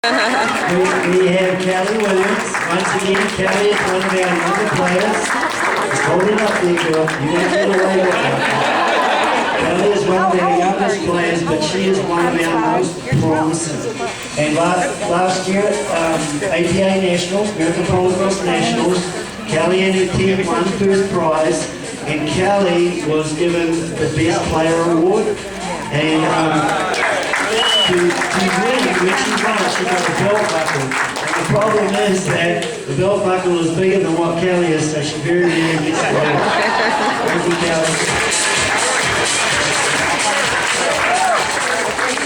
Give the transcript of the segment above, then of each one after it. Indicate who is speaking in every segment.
Speaker 1: We have Kelly Williams. Once again, Kelly is one of our younger players. Hold it up there, girl. You won't get away with that. Kelly is one of our youngest players, but she is one of our most promising. And last year, APA Nationals, American Polo Nationals, Kelly and her team won first prize, and Kelly was given the Best Player Award. And to win, when she won, she got the belt buckle. And the problem is that the belt buckle is bigger than what Kelly is, so she very rarely gets the award. Thank you, Kelly.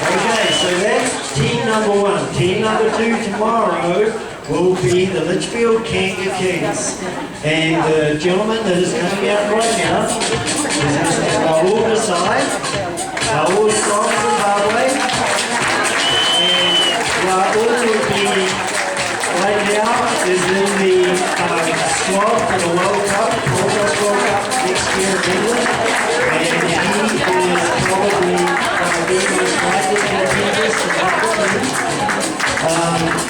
Speaker 1: Okay, so that's team number one. Team number two tomorrow will be the Litchfield Kanga Kings. And the gentleman that is coming out right now is Mr. Raul Desai. Raul is from Zimbabwe. And Raul will be, right now, is in the squad for the World Cup, the World Cup next year in England. And he is probably the most likely contenders to help the team.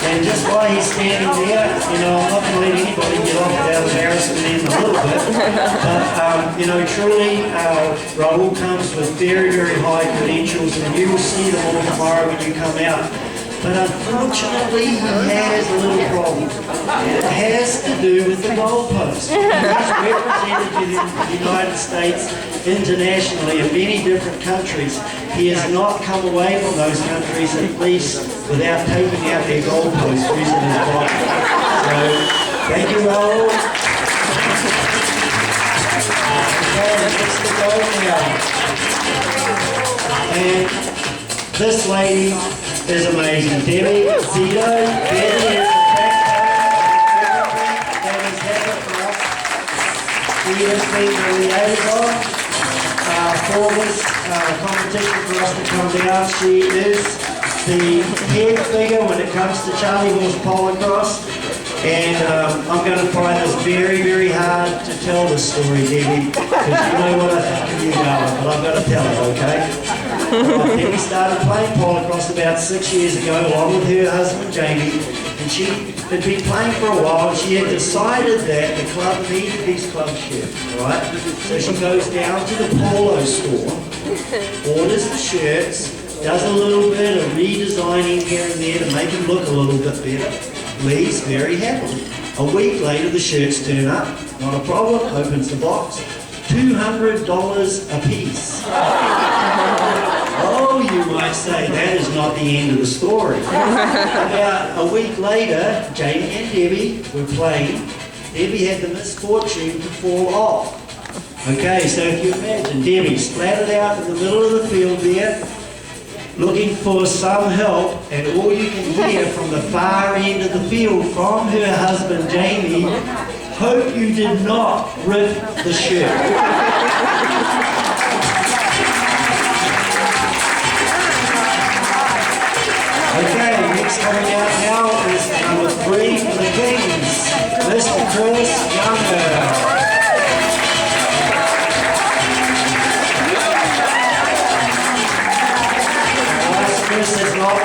Speaker 1: And just while he's standing there, you know, I'm not going to let anybody get off without embarrassing him a little bit. But, you know, truly, Raul comes with very, very high credentials, and you will see them all tomorrow when you come out. But unfortunately, he has a little problem. It has to do with the goalpost. He's represented the United States internationally in many different countries. He has not come away from those countries, at least, without taking out their goalpost using his body. So, thank you, Raul. Okay, next to go now. And this lady is amazing. Debbie Zito. Debbie is the backbone that has happened for us. She has been the liaison for this competition for us to come down. She is the head figure when it comes to Charlie Horse Polo Cross. And I'm going to find this very, very hard to tell this story, Debbie, because you know what I think of you, darling, but I've got to tell it, okay? Debbie started playing polo cross about 6 years ago, along with her husband, Jamie, and she had been playing for a while, and she had decided that the club needed these club shirts, right? So she goes down to the polo store, orders the shirts, does a little bit of redesigning here and there to make them look a little bit better. Leaves very happily. A week later, the shirts turn up. Not a problem. Opens the box. $200 a piece. Oh, you might say, that is not the end of the story. About a week later, Jamie and Debbie were playing. Debbie had the misfortune to fall off. Okay, so if you imagine, Debbie splattered out in the middle of the field there, looking for some help, and all you can hear from the far end of the field from her husband Jamie, hope you did not rip the shirt. Okay, next coming out now is number 3 for the Kings, Mr. Chris Younger. Chris has not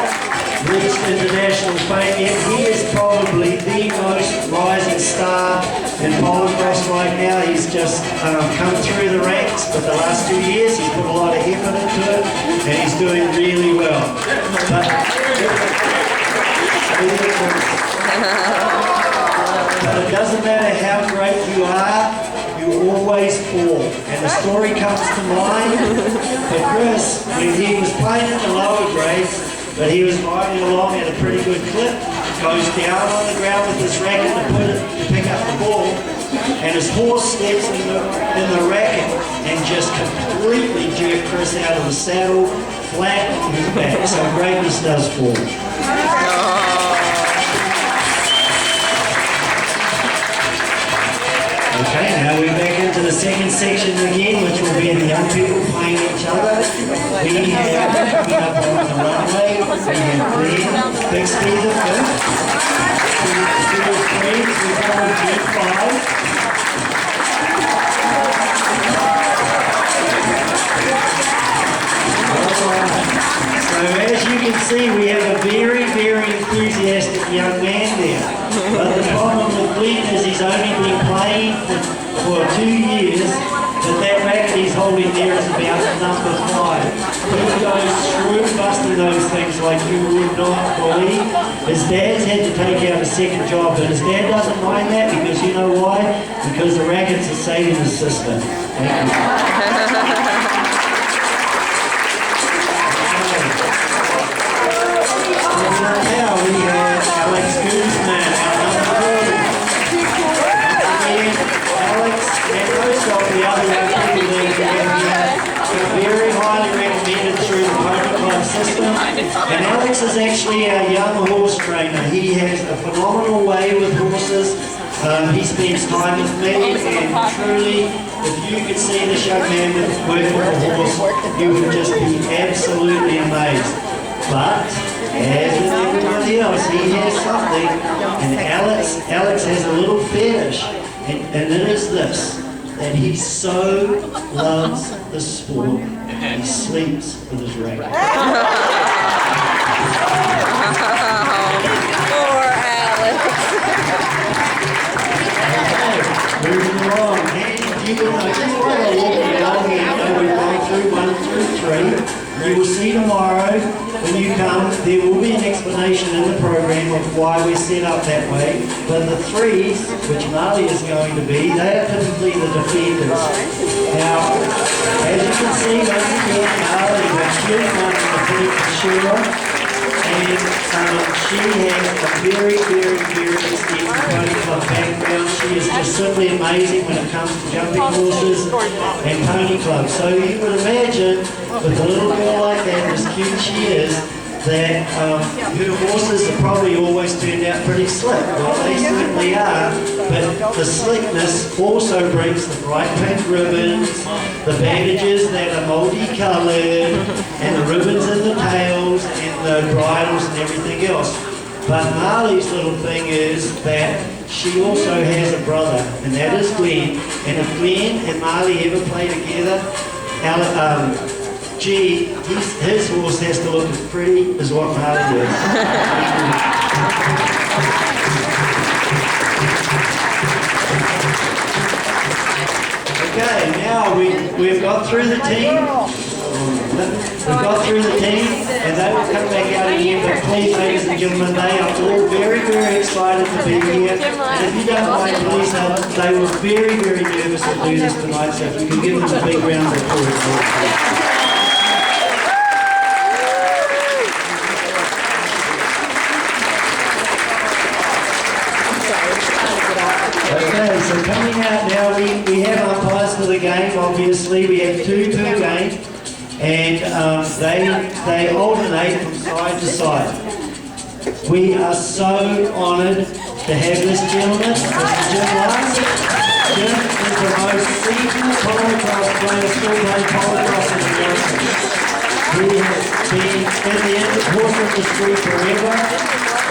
Speaker 1: reached international fame yet. He is probably the most rising star in polo cross right now. He's just come through the ranks, but the last 2 years he's put a lot of effort into it, and he's doing really well. But it doesn't matter how great you are, you always fall. And the story comes to mind for Chris when he was playing in the lower grades, but he was riding along at a pretty good clip, goes down on the ground with his racket to pick up the ball, and his horse steps in the racket and just completely jerked Chris out of the saddle, flat on his back. So greatness does fall. Okay, now we're back into the second section again, which will be the young people playing each other. We have coming up on the runway, we have Glenn Bixby the first, we've got G5. So as you can see, we have a very, very enthusiastic enthusiastic young man there. But the problem with Glenn is he's only been playing for 2 years, but that racket he's holding there is about number 5. He goes through busting those things like you would not believe. His dad's had to take out a second job, but his dad doesn't mind that because you know why? Because the rackets are saving his sister. Thank you. Now we have Alex Guzman, our number 2. Again, Alex and most of the other young people that we have here are very highly recommended through the Pony Club system. And Alex is actually our young horse trainer. He has a phenomenal way with horses. He spends time with me, and truly, if you could see this young man working with a horse, you would just be absolutely amazed. But as with everybody else, he has something, and Alex has a little fetish, and it is this, that he so loves the sport, he sleeps with his racket.
Speaker 2: Poor Alex.
Speaker 1: Moving along, and you will know, just while I walk along here, we've gone through 1 through 3. You will see tomorrow when you come, there will be an explanation in the program of why we're set up that way. But the 3s, which Marley is going to be, they are typically the defenders. Now, as you can see, once again, Marley has two months to defeat Sheila. And she has a very extensive Pony Club background. She is just simply amazing when it comes to jumping horses and Pony Club. So you would imagine, with a little girl like that, as cute she is, that her horses have probably always turned out pretty slick. Well, they certainly are, but the slickness also brings the bright pink ribbons, the bandages that are multicolored, and the ribbons in the tails, and the bridles and everything else. But Marley's little thing is that she also has a brother, and that is Glenn. And if Glenn and Marley ever play together, his horse has to look as pretty as what Marley does. Okay, now we've got through the team. We've got through the team, and they will come back out again. But please, ladies and gentlemen, they are all very excited to be here. And if you don't mind, please, they were very nervous to do this tonight. So if you can give them a big round of applause. Okay, so coming out now, we have umpires for the game, obviously. We have 2 per game, and they alternate from side to side. We are so honoured to have this gentleman, Mr. Jim Larson. Jim is the most seasoned polocross player still playing polocross in America. He has been in the horse industry forever.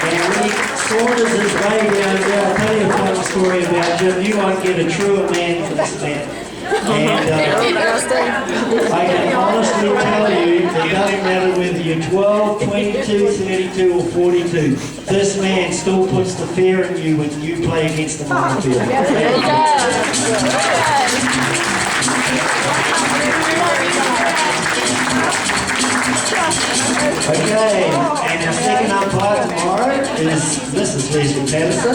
Speaker 1: And when he saunters his way down there, I'll tell you a funny story about Jim. You won't get a truer man than this man. And I can honestly tell you, it doesn't matter whether you're 12, 22, 32, or 42. This man still puts the fear in you when you play against him on the field. Okay, and our second umpire tomorrow is Mrs. Leslie Patterson.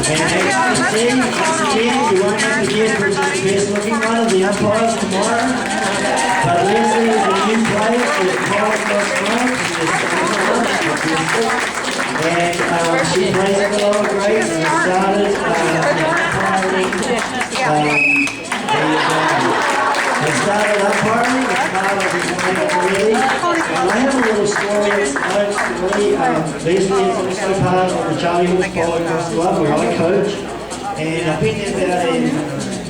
Speaker 1: And as you can see, once again, you won't have to guess which is the best looking one of the umpires tomorrow. But Leslie is a new player for the Polocross Club. And she plays at the lower grades and started umpiring as part of his playing already. I have a little story Leslie is also part of the Charlie Horse Polocross Club where I coach, and I've been there about a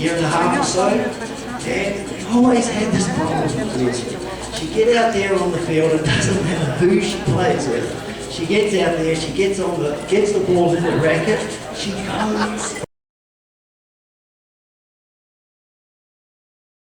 Speaker 1: year and a half or so, and I always had this problem with Leslie. She get out there on the field, it doesn't matter who she plays with. She gets out there, she gets the ball in the racket, she goes